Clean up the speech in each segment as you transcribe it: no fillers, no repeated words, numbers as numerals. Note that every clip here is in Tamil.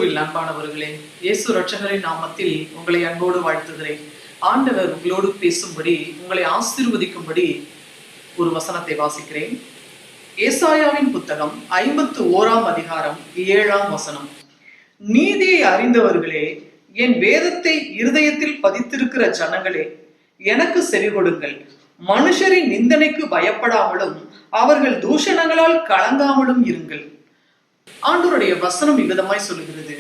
கிறிஸ்துவில் அன்பானவர்களே, இயேசு இரட்சகரின் நாமத்தில் உங்களை அன்போடு வாழ்த்துகிறேன். ஆண்டவர் உங்களோடு பேசும்படி, உங்களை ஆசீர்வதிக்கும்படி ஒரு வசனத்தை வாசிக்கிறேன். ஏசாயாவின் புத்தகம் 51ஆம் அதிகாரம் 7ஆம் வசனம். நீதியை அறிந்தவர்களே, என் வேதத்தை இருதயத்தில் பதித்திருக்கிற ஜனங்களே, எனக்கு செவி கொடுங்கள். மனுஷரின் நிந்தனைக்கு பயப்படாமலும் அவர்கள் தூஷணங்களால் கலங்காமலும் இருங்கள். ஆண்டவருடைய வசனம் இவ்விதமாய் சொல்லுகிறது,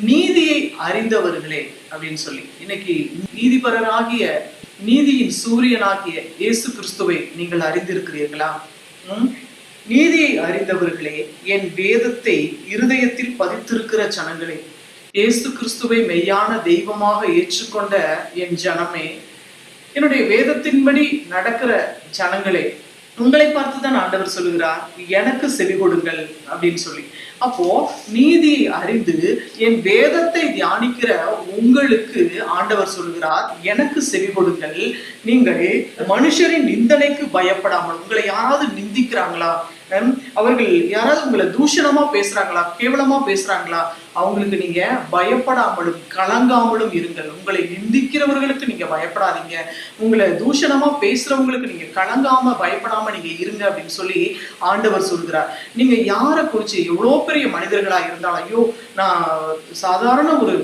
நீதியை அறிந்தவர்களே அப்படின்னு சொல்லி. இன்னைக்கு நீதிபரராகிய, நீதியின் சூரியனாகிய இயேசு கிறிஸ்துவை நீங்கள் அறிந்திருக்கிறீர்களா? நீதியை அறிந்தவர்களே, என் வேதத்தை இருதயத்தில் பதித்திருக்கிற ஜனங்களே, இயேசு கிறிஸ்துவை மெய்யான தெய்வமாக ஏற்றுக்கொண்ட என் ஜனமே, என்னுடைய வேதத்தின்படி நடக்கிற ஜனங்களே, உங்களை பார்த்துதான் ஆண்டவர் சொல்லுகிறார், எனக்கு செவி கொடுங்கள் அப்படின்னு சொல்லி. அப்போ நீதியை அறிந்து என் வேதத்தை தியானிக்கிற உங்களுக்கு ஆண்டவர் சொல்லுகிறார், எனக்கு செவி கொடுங்கள். நீங்கள் மனுஷரின் நிந்தனைக்கு பயப்படாமல், உங்களை யாராவது நிந்திக்கிறாங்களா, அவர்கள் யாராவது உங்களை தூஷணமா பேசுறாங்களா, கேவலமா பேசுறாங்களா, அவங்களுக்கு நீங்க பயப்படாமலும் கலங்காமலும் இருங்கள். உங்களை நிந்திக்கிறவர்களுக்கு நீங்க பயப்படாதீங்க, உங்களை தூஷணமா பேசுறவங்களுக்கு நீங்க கலங்காம பயப்படாம நீங்க இருங்க அப்படின்னு சொல்லி ஆண்டவர் சொல்கிறார். நீங்க யாரை குறிச்சு, எவ்வளோ பெரிய மனிதர்களா இருந்தாலும், ஐயோ நான் சாதாரண ஒரு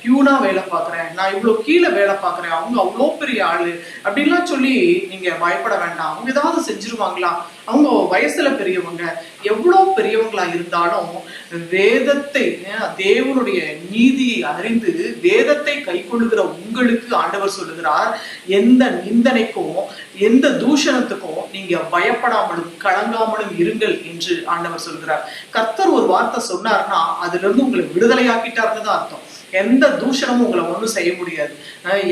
பியூனா வேலை பார்க்குறேன், நான் இவ்வளோ கீழே வேலை பார்க்குறேன், அவங்க அவ்வளோ பெரிய ஆளு அப்படின்லாம் சொல்லி நீங்க பயப்பட வேண்டாம். அவங்க ஏதாவது செஞ்சிருவாங்களா, அவங்க வயசுல பெரியவங்க, எவ்வளவு பெரியவங்களா இருந்தாலும் வேதத்தை, தேவனுடைய நீதியை அறிந்து வேதத்தை கை கொள்ளுகிற உங்களுக்கு ஆண்டவர் சொல்லுகிறார், எந்த நிந்தனைக்கும் எந்த தூஷணத்துக்கும் நீங்க பயப்படாமலும் கலங்காமலும் இருங்கள் என்று ஆண்டவர் சொல்கிறார். கர்த்தர் ஒரு வார்த்தை சொன்னார்னா அதுல இருந்து உங்களை விடுதலையாக்கிட்டாருன்னு தான் அர்த்தம். எந்த தூஷணமும் உங்களை ஒன்றும் செய்ய முடியாது,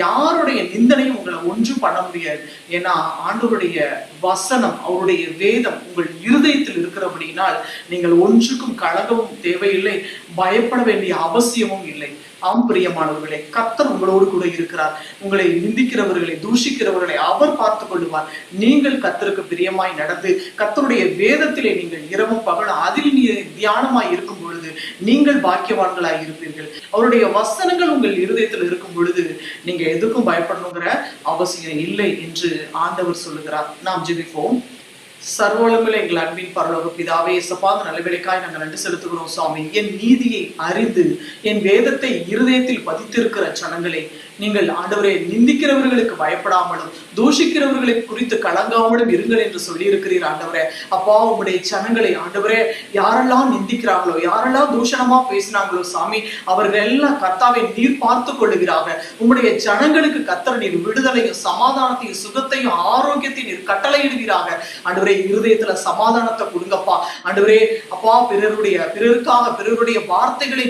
யாருடைய நிந்தனையும் உங்களை ஒன்றும் பண்ண முடியாது. ஏன்னா ஆண்டவருடைய வசனம், அவருடைய வேதம் உங்கள் இருதயத்தில் இருக்கிறபடினால் நீங்கள் ஒன்றுக்கும் கலங்கவும் தேவையில்லை, பயப்பட வேண்டிய அவசியமும் இல்லை. ஆம் பிரியமானவர்களே, கர்த்தர் உங்களோடு கூட இருக்கிறார். உங்களை நிந்திக்கிறவர்களை, தூஷிக்கிறவர்களை அவர் பார்த்து கொள்ளுவார். நீங்கள் கர்த்தருக்கு பிரியமாய் நடந்து கர்த்தருடைய வேதத்திலே நீங்கள் இரவும் பகலும் அதில் தியானமாய் இருக்கும் பொழுது நீங்கள் பாக்கியவான்களாய் இருப்பீர்கள். அவருடைய வசனங்கள் உங்கள் இருதயத்தில் இருக்கும் பொழுது நீங்க எதுக்கும் பயப்படணுங்கிற அவசியம் இல்லை என்று ஆண்டவர் சொல்லுகிறார். நாம் ஜெபிப்போம். சர்வவல்லமையுள்ள எங்கள் அன்பின் பரலோக பிதாவே, இயேசுப்பா, நல்ல வேளைக்காய் நாங்கள் நன்றி செலுத்துகிறோம் சுவாமி. என் நீதியை அறிந்து என் வேதத்தை இருதயத்தில் பதித்திருக்கிற ஜனங்களே, நீங்கள் ஆண்டவரே நிந்திக்கிறவர்களுக்கு பயப்படாமலும் தூஷிக்கிறவர்களை குறித்து கலங்காமலும் இருங்கள் என்று சொல்லி இருக்கிறீர் ஆண்டவரே. அப்பா, உங்களுடைய ஜனங்களை ஆண்டவரே யாரெல்லாம் நிந்திக்கிறாங்களோ, யாரெல்லாம் தூஷணமா பேசினாங்களோ சாமி, அவர்கள் எல்லாம் கர்த்தாவை நீர் பார்த்து கொள்ளுகிறாங்க. உங்களுடைய ஜனங்களுக்கு கர்த்தர் நீர் விடுதலையும் சமாதானத்தையும் சுகத்தையும் ஆரோக்கியத்தையும் நீர் கட்டளையிடுகிறாங்க. ஆண்டவரே, இருதயத்துல சமாதானத்தை கொடுங்கப்பா. ஆண்டவரே அப்பா, பிறருக்காக பிறருடைய வார்த்தைகளை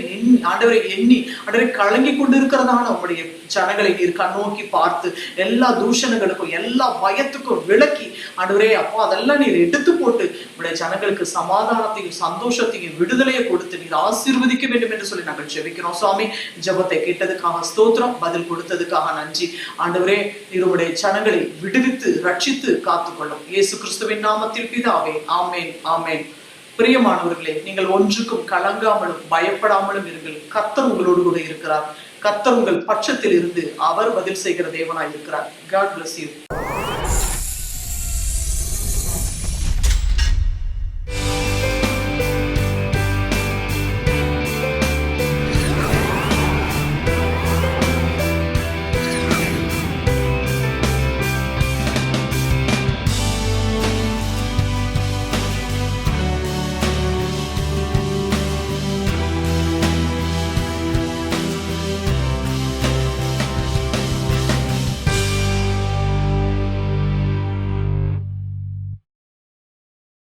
ஆண்டவரை எண்ணி ஆண்டவரை கலங்கி கொண்டு இருக்கிறதான உங்களுடைய ஜனங்களை நீர் கண்ணோக்கி பார்த்து எல்லா தூஷணங்களுக்கும் எல்லா பயத்துக்கும் விலக்கி ஆண்டவரே அப்பா அதெல்லாம் நீர் எடுத்து போட்டு உங்களுடைய ஜனங்களுக்கு சமாதானத்தையும் சந்தோஷத்தையும் விடுதலையை கொடுத்து நீர் ஆசீர்வதிக்க வேண்டும் என்று சொல்லி நாங்கள் ஜெபிக்கிறோம் சுவாமி. ஜெபத்தை கேட்டதுக்காக ஸ்தோத்திரம், பதில் கொடுத்ததுக்காக நன்றி ஆண்டவரே. நீர் உங்களுடைய ஜனங்களை விடுவித்து ரட்சித்து காத்துக்கொள்ளும். இயேசு கிறிஸ்துவின் நாமத்தில் பிதாவே, ஆமேன் ஆமேன். பிரியமானவர்களே, நீங்கள் ஒன்றுக்கும் கலங்காமலும் பயப்படாமலும் இருங்கள். கர்த்தர் உங்களோடு கூட இருக்கிறார். கர்த்தர் உங்கள் பட்சத்தில் இருந்து அவர் பதில் செய்கிற தேவனாய் இருக்கிறார். God bless you.